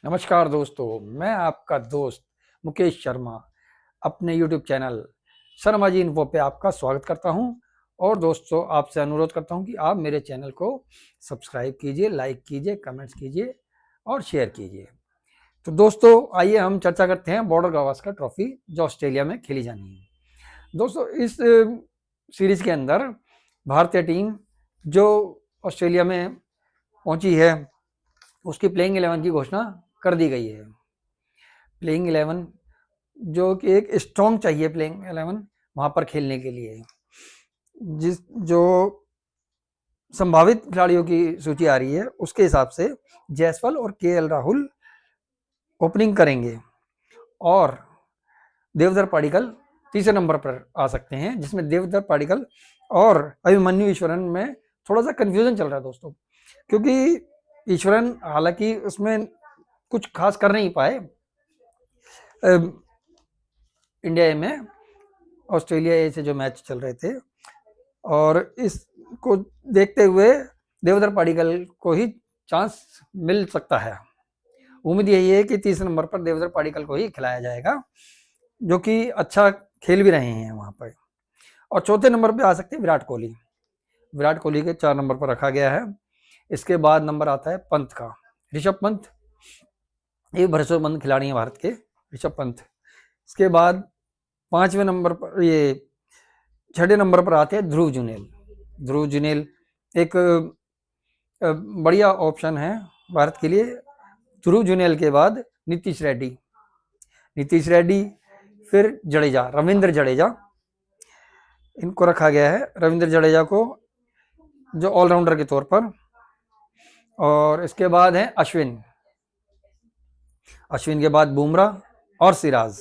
नमस्कार दोस्तों, मैं आपका दोस्त मुकेश शर्मा अपने YouTube channel Sharma ji info पे आपका स्वागत करता हूं। और दोस्तों, आपसे अनुरोध करता हूं कि आप मेरे चैनल को सब्सक्राइब कीजिए, लाइक कीजिए, कमेंट्स कीजिए और शेयर कीजिए। तो दोस्तों, आइए हम चर्चा करते हैं बॉर्डर गावस्कर ट्रॉफी जो ऑस्ट्रेलिया में खेली जानी है। दोस्तों, इस सीरीज के अंदर भारतीय टीम जो ऑस्ट्रेलिया में पहुंची है उसकी प्लेइंग 11 की घोषणा कर दी गई है। प्लेइंग 11 जो कि एक स्ट्रॉन्ग चाहिए, प्लेइंग 11 वहां पर खेलने के लिए। जिस जो संभावित खिलाड़ियों की सूची आ रही है उसके हिसाब से जायसवाल और केएल राहुल ओपनिंग करेंगे और देवधर पाडिक्कल तीसरे नंबर पर आ सकते हैं, जिसमें देवधर पाडिक्कल और अभिमन्यु ईश्वरन में थोड़ा सा कंफ्यूजन चल रहा है दोस्तों, क्योंकि ईश्वरन हालांकि उसमें कुछ खास कर नहीं पाए इंडिया ए में, ऑस्ट्रेलिया ए से जो मैच चल रहे थे, और इसको देखते हुए देवधर पाडिक्कल को ही चांस मिल सकता है। उम्मीद यही है कि तीसरे नंबर पर देवधर पाडिक्कल को ही खिलाया जाएगा, जो कि अच्छा खेल भी रहे हैं वहां पर। और चौथे नंबर पे आ सकते हैं विराट कोहली। विराट कोहली के 4 नंबर पर रखा गया है। इसके बाद नंबर आता है पंत का, ऋषभ पंत। ये भरोसेमंद खिलाड़ी हैं भारत के, ऋषभ पंत। इसके बाद 5वें नंबर पर, ये 6ठे नंबर पर आते हैं ध्रुव जुनेल। ध्रुव जुनेल एक बढ़िया ऑप्शन है भारत के लिए। ध्रुव जुनेल के बाद नीतीश रेड्डी, नीतीश रेड्डी, फिर जडेजा, रविंद्र जडेजा, इनको रखा गया है, रविंद्र जडेजा को जो ऑलराउंडर के तौर पर। और इसके बाद है अश्विन, अश्विन के बाद बुमराह और सिराज।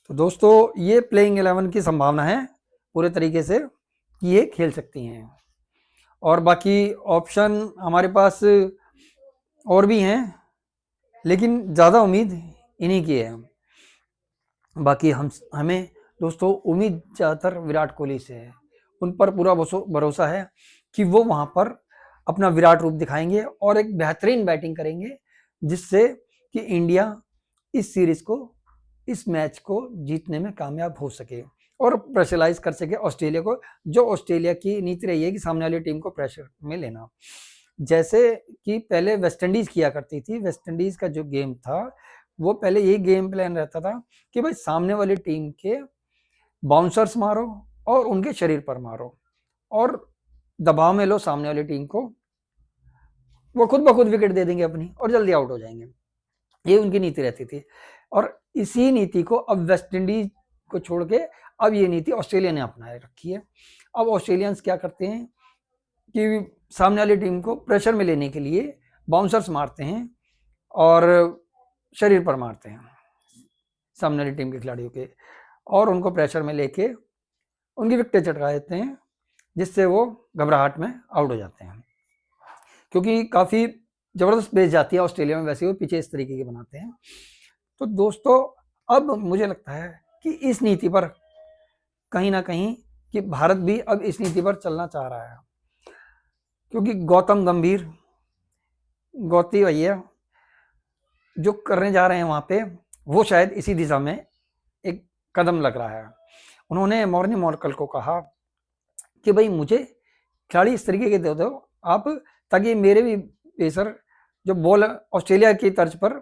तो दोस्तों, ये प्लेइंग 11 की संभावना है पूरे तरीके से कि ये खेल सकती हैं। और बाकी ऑप्शन हमारे पास और भी हैं, लेकिन ज़्यादा उम्मीद इन्हीं की है। बाकी हमें दोस्तों उम्मीद ज़्यादातर विराट कोहली से है। उन पर पूरा भरोसा है कि वो वहाँ पर अपना विराट रूप दिखाएंगे और एक बेहतरीन बैटिंग करेंगे, जिससे कि इंडिया इस सीरीज को, इस मैच को जीतने में कामयाब हो सके और प्रेशराइज कर सके ऑस्ट्रेलिया को, जो ऑस्ट्रेलिया की नीति रही है कि सामने वाली टीम को प्रेशर में लेना। जैसे कि पहले वेस्ट इंडीज किया करती थी। वेस्ट इंडीज का जो गेम था वो पहले यही गेम प्लान रहता था कि भाई सामने वाली टीम के बाउंसर्स मारो और उनके शरीर पर मारो और दबाव में लो सामने वाली टीम को, वो खुद ब खुद विकेट दे देंगे अपनी और जल्दी आउट हो जाएंगे। ये उनकी नीति रहती थी। और इसी नीति को अब वेस्ट इंडीज को छोड़ के अब ये नीति ऑस्ट्रेलिया ने अपनाए रखी है। अब ऑस्ट्रेलियंस क्या करते हैं कि सामने वाली टीम को प्रेशर में लेने के लिए बाउंसर्स मारते हैं और शरीर पर मारते हैं सामने वाली टीम के खिलाड़ियों के, और उनको प्रेशर में लेके उनकी विकेटें चटका देते हैं, जिससे वो घबराहट में आउट हो जाते हैं। क्योंकि काफ़ी ज़बरदस्त बेस जाती है ऑस्ट्रेलिया में, वैसे वो पीछे इस तरीके के बनाते हैं। तो दोस्तों, अब मुझे लगता है कि इस नीति पर कहीं ना कहीं कि भारत भी अब इस नीति पर चलना चाह रहा है, क्योंकि गौतम गंभीर, गौती भैया जो करने जा रहे हैं वहाँ पे, वो शायद इसी दिशा में एक कदम लग रहा है। उन्होंने मॉर्नी मॉर्कल को कहा कि भाई मुझे खिलाड़ी इस तरीके के दे दो आप, ताकि मेरे भी पेसर जो बॉल ऑस्ट्रेलिया की तर्ज पर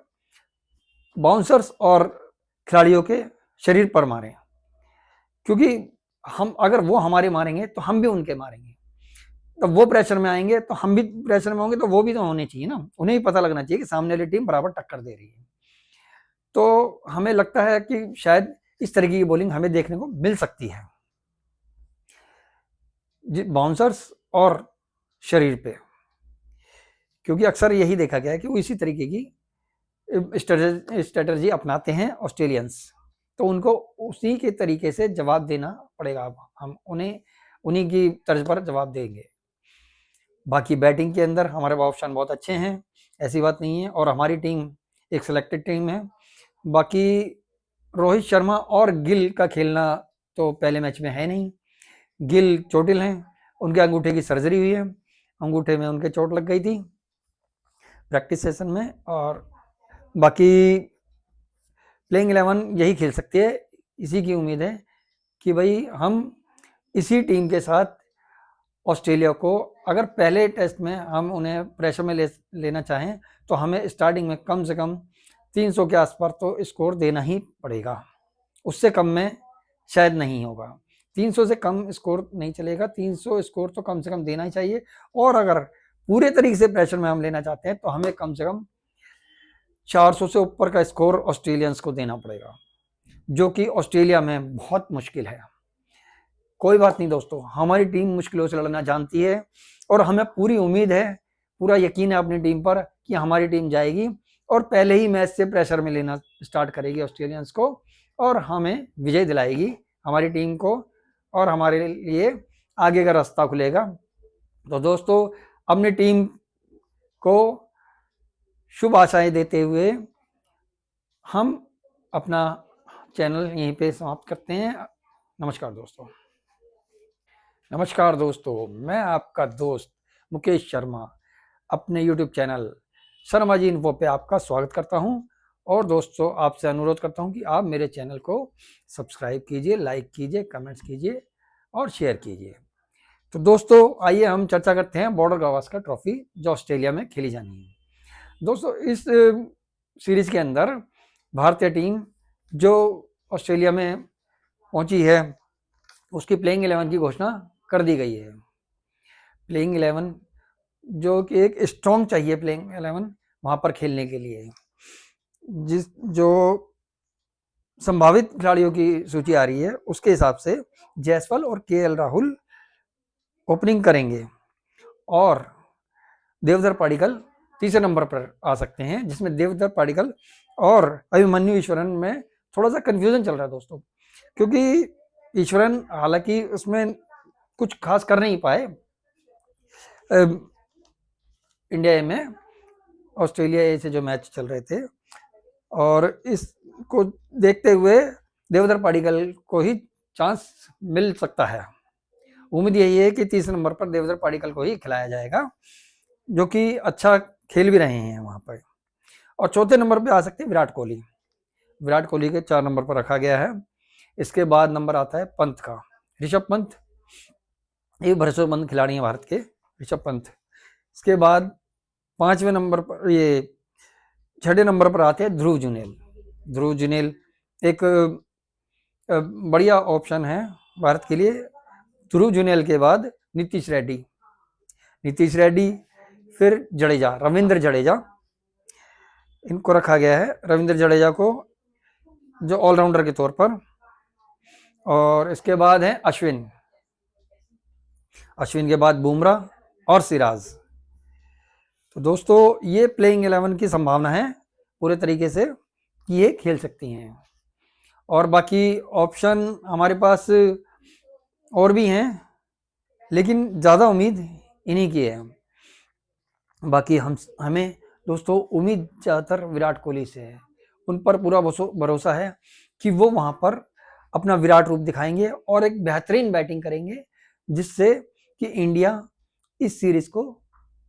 बाउंसर्स और खिलाड़ियों के शरीर पर मारें, क्योंकि हम अगर वो हमारे मारेंगे तो हम भी उनके मारेंगे, तो वो प्रेशर में आएंगे तो हम भी प्रेशर में होंगे, तो वो भी तो होने चाहिए ना, उन्हें भी पता लगना चाहिए कि सामने वाली टीम बराबर टक्कर दे रही है। तो हमें लगता है कि शायद इस तरीके की बॉलिंग हमें देखने को मिल सकती है बाउंसर्स और शरीर पे, क्योंकि अक्सर यही देखा गया है कि वो इसी तरीके की स्ट्रेटजी अपनाते हैं ऑस्ट्रेलियंस। तो उनको उसी के तरीके से जवाब देना पड़ेगा। अब हम उन्हें उन्हीं की तर्ज पर जवाब देंगे। बाकी बैटिंग के अंदर हमारे ऑप्शन बहुत अच्छे हैं, ऐसी बात नहीं है, और हमारी टीम एक सिलेक्टेड टीम है। बाकी रोहित शर्मा और गिल का खेलना तो पहले मैच में है नहीं। गिल चोटिल हैं, उनके अंगूठे की सर्जरी हुई है, अंगूठे में उनके चोट लग गई थी, प्रैक्टिस सेशन में। और बाकी प्लेइंग 11 यही खेल सकती है, इसी की उम्मीद है कि भाई हम इसी टीम के साथ ऑस्ट्रेलिया को, अगर पहले टेस्ट में हम उन्हें प्रेशर में लेना चाहें तो हमें स्टार्टिंग में कम से कम 300 के आसपास तो स्कोर देना ही पड़ेगा, उससे कम में शायद नहीं होगा। 300 से कम स्कोर नहीं चलेगा, 300 स्कोर तो कम से कम देना ही चाहिए। और अगर पूरे तरीके से प्रेशर में हम लेना चाहते हैं तो हमें कम से कम 400 से ऊपर का स्कोर ऑस्ट्रेलियंस को देना पड़ेगा, जो कि ऑस्ट्रेलिया में बहुत मुश्किल है। कोई बात नहीं दोस्तों, हमारी टीम मुश्किलों से लड़ना जानती है और हमें पूरी उम्मीद है, पूरा यकीन है अपनी टीम पर कि हमारी टीम जाएगी और पहले ही मैच से प्रेशर में लेना स्टार्ट करेगी ऑस्ट्रेलियंस को और हमें विजय दिलाएगी हमारी टीम को, और हमारे लिए आगे का रास्ता खुलेगा। तो दोस्तों, अपनी टीम को शुभ आशाएं देते हुए हम अपना चैनल यहीं पे समाप्त करते हैं। नमस्कार दोस्तों। नमस्कार दोस्तों, मैं आपका दोस्त मुकेश शर्मा अपने YouTube channel Sharma ji info पे आपका स्वागत करता हूं। और दोस्तों, आपसे अनुरोध करता हूं कि आप मेरे चैनल को सब्सक्राइब कीजिए, लाइक कीजिए, कमेंट्स कीजिए और शेयर कीजिए। तो दोस्तों, आइए हम चर्चा करते हैं बॉर्डर गावस्कर ट्रॉफी जो ऑस्ट्रेलिया में खेली जानी है। दोस्तों, इस सीरीज के अंदर भारतीय टीम जो ऑस्ट्रेलिया में पहुंची है उसकी प्लेइंग 11 की घोषणा कर दी गई है। प्लेइंग 11 जो कि एक स्ट्रॉन्ग चाहिए, प्लेइंग 11 वहां पर खेलने के लिए। जो संभावित खिलाड़ियों की सूची आ रही है उसके हिसाब से जायसवाल और केएल राहुल ओपनिंग करेंगे और देवधर पडिक्कल तीसरे नंबर पर आ सकते हैं, जिसमें देवधर पडिक्कल और अभिमन्यु ईश्वरन में थोड़ा सा कंफ्यूजन चल रहा है दोस्तों, क्योंकि ईश्वरन हालांकि उसमें कुछ खास कर नहीं पाए इंडिया में, ऑस्ट्रेलिया ए से जो मैच चल रहे थे, और इसको देखते हुए देवधर पडिक्कल को ही चांस मिल सकता है। उम्मीद यही है कि तीसरे नंबर पर देवधर पडिक्कल को ही खिलाया जाएगा, जो कि अच्छा खेल भी रहे हैं वहां पर। और चौथे नंबर पे आ सकते हैं विराट कोहली। विराट कोहली के 4 नंबर पर रखा गया है। इसके बाद नंबर आता है पंत का, ऋषभ पंत, ये भरोसेमंद खिलाड़ी हैं भारत के ऋषभ पंत। इसके बाद 5वें नंबर पर, ये 6ठे नंबर पर आते हैं ध्रुव जुनेल। ध्रुव जुनेल एक बढ़िया ऑप्शन है भारत के लिए। ध्रुव जुनेल के बाद नीतीश रेड्डी, फिर जडेजा, रविंद्र जडेजा, इनको रखा गया है, रविंद्र जडेजा को जो ऑलराउंडर के तौर पर। और इसके बाद है अश्विन के बाद बुमराह और सिराज। तो दोस्तों, ये प्लेइंग 11 की संभावना है पूरे तरीके से कि ये खेल सकती हैं। और बाकी ऑप्शन हमारे पास और भी हैं, लेकिन ज़्यादा उम्मीद इन्हीं की है। बाकी हमें दोस्तों उम्मीद ज़्यादातर विराट कोहली से है। उन पर पूरा भरोसा है कि वो वहाँ पर अपना विराट रूप दिखाएंगे और एक बेहतरीन बैटिंग करेंगे, जिससे कि इंडिया इस सीरीज को,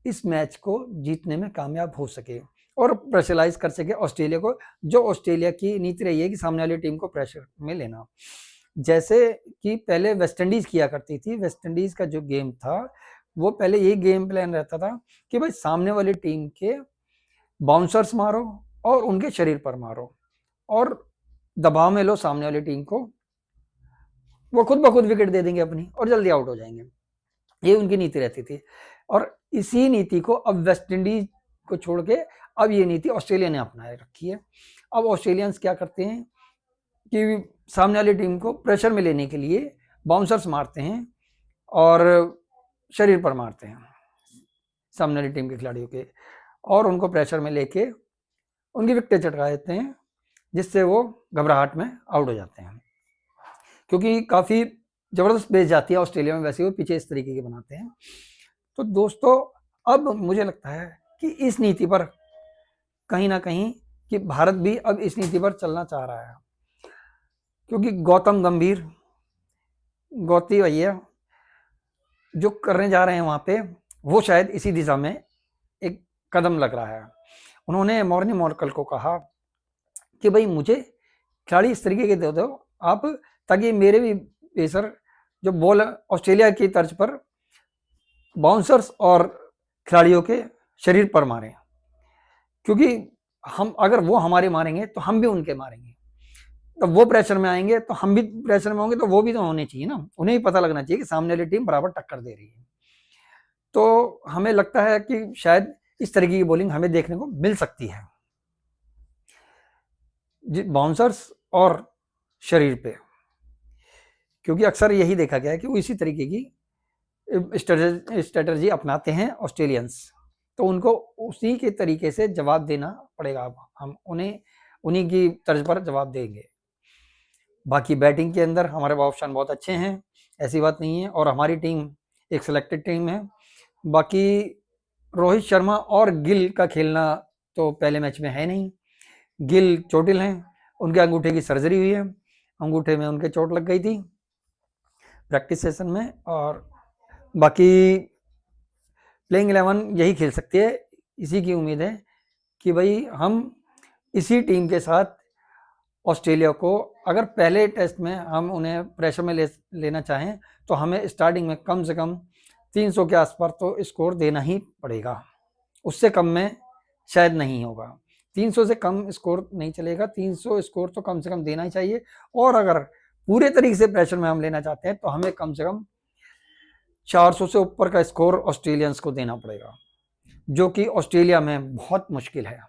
इस मैच को जीतने में कामयाब हो सके और प्रेशराइज कर सके ऑस्ट्रेलिया को, जो ऑस्ट्रेलिया की नीति रही है कि सामने वाली टीम को प्रेशर में लेना। जैसे कि पहले वेस्ट इंडीज किया करती थी। वेस्ट इंडीज का जो गेम था वो पहले यही गेम प्लान रहता था कि भाई सामने वाली टीम के बाउंसर्स मारो और उनके शरीर पर मारो और दबाव में लो सामने वाली टीम को, वो खुद ब खुद विकेट दे देंगे अपनी और जल्दी आउट हो जाएंगे। ये उनकी नीति रहती थी। और इसी नीति को अब वेस्ट इंडीज को छोड़ के अब ये नीति ऑस्ट्रेलिया ने अपनाए रखी है। अब ऑस्ट्रेलियंस क्या करते हैं कि सामने वाली टीम को प्रेशर में लेने के लिए बाउंसर्स मारते हैं और शरीर पर मारते हैं सामने वाली टीम के खिलाड़ियों के, और उनको प्रेशर में लेके उनकी विकेटें चटका देते हैं, जिससे वो घबराहट में आउट हो जाते हैं। क्योंकि काफ़ी ज़बरदस्त पेस जाती है ऑस्ट्रेलिया में, वैसे वो पीछे इस तरीके के बनाते हैं। तो दोस्तों, अब मुझे लगता है कि इस नीति पर कहीं ना कहीं कि भारत भी अब इस नीति पर चलना चाह रहा है, क्योंकि गौतम गंभीर, गौती भैया जो करने जा रहे हैं वहाँ पे, वो शायद इसी दिशा में एक कदम लग रहा है। उन्होंने मॉर्नी मॉर्कल को कहा कि भाई मुझे खिलाड़ी इस तरीके के दे दो आप, ताकि मेरे भी पेसर जो बॉल ऑस्ट्रेलिया की तर्ज पर बाउंसर्स और खिलाड़ियों के शरीर पर मारें, क्योंकि हम अगर वो हमारे मारेंगे तो हम भी उनके मारेंगे, तो वो प्रेशर में आएंगे तो हम भी प्रेशर में होंगे, तो वो भी तो होने चाहिए ना, उन्हें भी पता लगना चाहिए कि सामने वाली टीम बराबर टक्कर दे रही है। तो हमें लगता है कि शायद इस तरीके की बॉलिंग हमें देखने को मिल सकती है बाउंसर्स और शरीर पे, क्योंकि अक्सर यही देखा गया है कि वो इसी तरीके की स्ट्रेटजी अपनाते हैं ऑस्ट्रेलियंस, तो उनको उसी के तरीके से जवाब देना पड़ेगा। अब हम उन्हीं की तर्ज पर जवाब देंगे। बाकी बैटिंग के अंदर हमारे ऑप्शन बहुत अच्छे हैं, ऐसी बात नहीं है, और हमारी टीम एक सिलेक्टेड टीम है। बाकी रोहित शर्मा और गिल का खेलना तो पहले मैच में है नहीं, गिल चोटिल हैं, उनके अंगूठे की सर्जरी हुई है, अंगूठे में उनके चोट लग गई थी प्रैक्टिस सेशन में, और बाकी प्लेइंग 11 यही खेल सकती है। इसी की उम्मीद है कि भाई हम इसी टीम के साथ ऑस्ट्रेलिया को, अगर पहले टेस्ट में हम उन्हें प्रेशर में लेना चाहें तो हमें स्टार्टिंग में कम से कम 300 के आसपास तो स्कोर देना ही पड़ेगा, उससे कम में शायद नहीं होगा। 300 से कम स्कोर नहीं चलेगा, 300 स्कोर तो कम से कम देना ही चाहिए। और अगर पूरे तरीके से प्रेशर में हम लेना चाहते हैं तो हमें कम से कम 400 से ऊपर का स्कोर ऑस्ट्रेलियंस को देना पड़ेगा, जो कि ऑस्ट्रेलिया में बहुत मुश्किल है।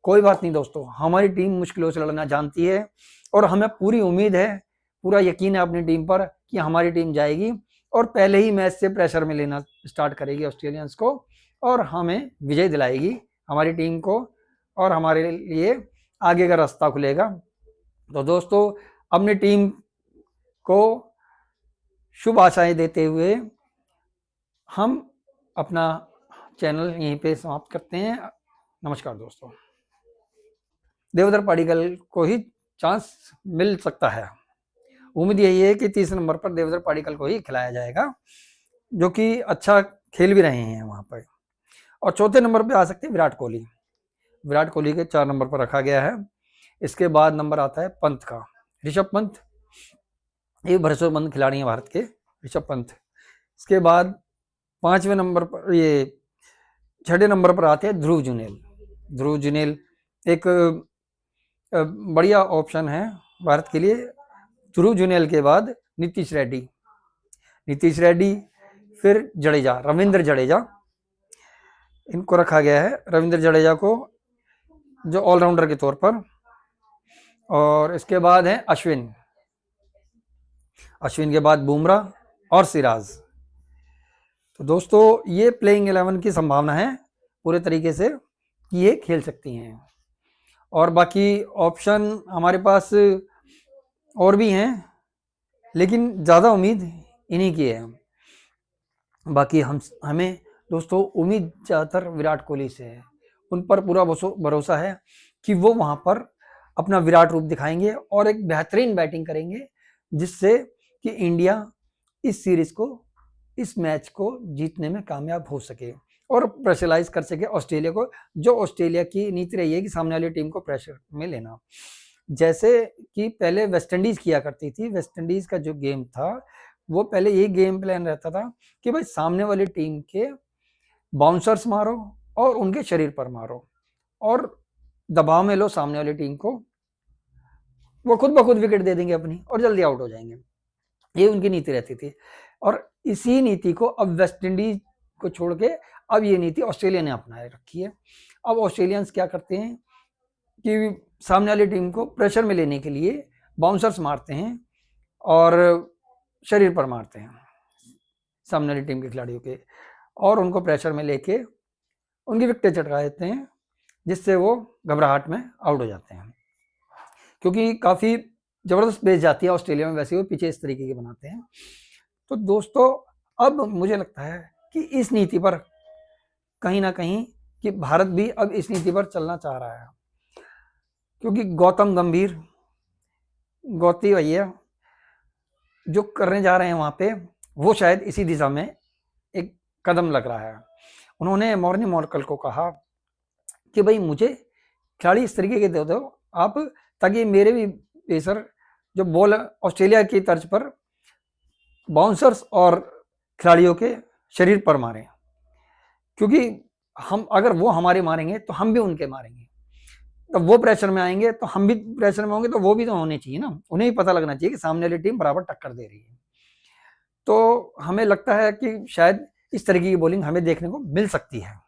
कोई बात नहीं दोस्तों, हमारी टीम मुश्किलों से लड़ना जानती है और हमें पूरी उम्मीद है, पूरा यकीन है अपनी टीम पर कि हमारी टीम जाएगी और पहले ही मैच से प्रेशर में लेना स्टार्ट करेगी ऑस्ट्रेलियंस को और हमें विजय दिलाएगी हमारी टीम को, और हमारे लिए आगे का रास्ता खुलेगा। तो दोस्तों, अपनी टीम को शुभ आशाएं देते हुए हम अपना चैनल यहीं पे समाप्त करते हैं। नमस्कार दोस्तों। देवधर पाडिक्कल को ही चांस मिल सकता है, उम्मीद यही है कि 30 नंबर पर देवधर पाडिक्कल को ही खिलाया जाएगा, जो कि अच्छा खेल भी रहे हैं वहां पर। और चौथे नंबर पे आ सकते हैं विराट कोहली। विराट कोहली के 4 नंबर पर रखा गया है। इसके बाद नंबर आता है पंत का, ऋषभ पंत, ये भरोसेमंद खिलाड़ी हैं भारत के ऋषभ पंत। इसके बाद 5वें नंबर पर, ये 6ठे नंबर पर आते हैं ध्रुव जुनेल। ध्रुव जुनेल एक बढ़िया ऑप्शन है भारत के लिए। ध्रुव जुनेल के बाद नीतीश रेड्डी, फिर जडेजा, रविंद्र जडेजा, इनको रखा गया है, रविंद्र जडेजा को जो ऑलराउंडर के तौर पर। और इसके बाद है अश्विन के बाद बुमराह और सिराज। तो दोस्तों, ये प्लेइंग 11 की संभावना है पूरे तरीके से कि ये खेल सकती हैं। और बाकी ऑप्शन हमारे पास और भी हैं, लेकिन ज़्यादा उम्मीद इन्हीं की है। बाकी हमें दोस्तों उम्मीद ज़्यादातर विराट कोहली से है, उन पर पूरा भरोसा है कि वो वहाँ पर अपना विराट रूप दिखाएंगे और एक बेहतरीन बैटिंग करेंगे, जिससे कि इंडिया इस सीरीज को, इस मैच को जीतने में कामयाब हो सके और प्रेशराइज कर सके ऑस्ट्रेलिया को, जो ऑस्ट्रेलिया की नीति रही है कि सामने वाली टीम को प्रेशर में लेना। जैसे कि पहले वेस्टइंडीज किया करती थी, वेस्टइंडीज का जो गेम था वो पहले यही गेम प्लान रहता था कि भाई सामने वाली टीम के बाउंसर्स मारो और उनके शरीर पर मारो और दबाव में लो सामने वाली टीम को, वो खुद ब खुद विकेट दे देंगे अपनी और जल्दी आउट हो जाएंगे। ये उनकी नीति रहती थी। और इसी नीति को अब वेस्टइंडीज को छोड़ के अब ये नीति ऑस्ट्रेलिया ने अपनाए रखी है। अब ऑस्ट्रेलियंस क्या करते हैं कि सामने वाली टीम को प्रेशर में लेने के लिए बाउंसर्स मारते हैं और शरीर पर मारते हैं सामने वाली टीम के खिलाड़ियों के, और उनको प्रेशर में लेके उनकी विकेटें चटका देते हैं, जिससे वो घबराहट में आउट हो जाते हैं। क्योंकि काफ़ी ज़बरदस्त बेस जाती है ऑस्ट्रेलिया में, वैसे वो पीछे इस तरीके के बनाते हैं। तो दोस्तों, अब मुझे लगता है कि इस नीति पर कहीं ना कहीं कि भारत भी अब इस नीति पर चलना चाह रहा है, क्योंकि गौतम गंभीर, गौती भैया जो करने जा रहे हैं वहाँ पे, वो शायद इसी दिशा में एक कदम लग रहा है। उन्होंने मॉर्नी मॉर्कल को कहा कि भाई मुझे खिलाड़ी इस तरीके के दे दो आप, ताकि मेरे भी पेसर जो बॉल ऑस्ट्रेलिया की तर्ज पर बाउंसर्स और खिलाड़ियों के शरीर पर मारें, क्योंकि हम अगर वो हमारे मारेंगे तो हम भी उनके मारेंगे, तो वो प्रेशर में आएंगे तो हम भी प्रेशर में होंगे, तो वो भी तो होने चाहिए ना, उन्हें भी पता लगना चाहिए कि सामने वाली टीम बराबर टक्कर दे रही है। तो हमें लगता है कि शायद इस तरीके की बॉलिंग हमें देखने को मिल सकती है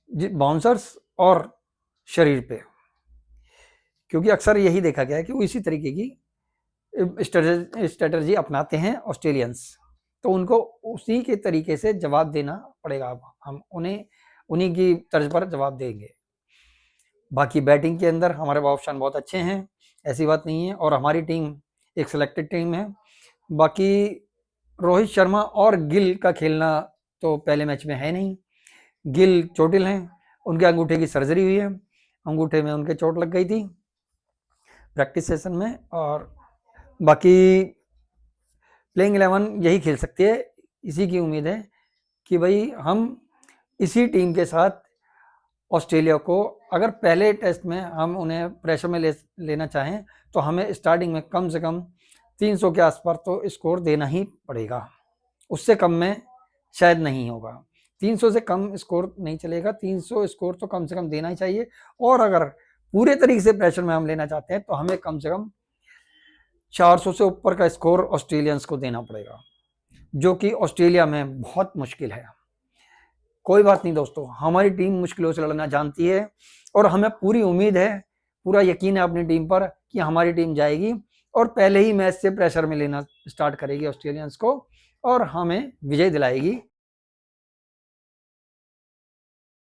बाउंसर्स और शरीर पे, क्योंकि अक्सर यही देखा गया है कि वो इसी तरीके की स्ट्रेटजी अपनाते हैं ऑस्ट्रेलियंस, तो उनको उसी के तरीके से जवाब देना पड़ेगा। अब हम उन्हें उन्हीं की तर्ज पर जवाब देंगे। बाकी बैटिंग के अंदर हमारे ऑप्शन बहुत अच्छे हैं, ऐसी बात नहीं है, और हमारी टीम एक सिलेक्टेड टीम है। बाकी रोहित शर्मा और गिल का खेलना तो पहले मैच में है नहीं, गिल चोटिल हैं, उनके अंगूठे की सर्जरी हुई है, अंगूठे में उनके चोट लग गई थी प्रैक्टिस सेशन में, और बाकी प्लेइंग 11 यही खेल सकती है, इसी की उम्मीद है कि भाई हम इसी टीम के साथ ऑस्ट्रेलिया को अगर पहले टेस्ट में हम उन्हें प्रेशर में लेना चाहें तो हमें स्टार्टिंग में कम से कम 300 के आसपास तो स्कोर देना ही पड़ेगा, उससे कम में शायद नहीं होगा। 300 से कम स्कोर नहीं चलेगा, 300 स्कोर तो कम से कम देना ही चाहिए, और अगर पूरे तरीके से प्रेशर में हम लेना चाहते हैं तो हमें कम से कम 400 से ऊपर का स्कोर ऑस्ट्रेलियंस को देना पड़ेगा, जो कि ऑस्ट्रेलिया में बहुत मुश्किल है। कोई बात नहीं दोस्तों, हमारी टीम मुश्किलों से लड़ना जानती है और हमें पूरी उम्मीद है, पूरा यकीन है अपनी टीम पर कि हमारी टीम जाएगी और पहले ही मैच से प्रेशर में लेना स्टार्ट करेगी ऑस्ट्रेलियंस को और हमें विजय दिलाएगी।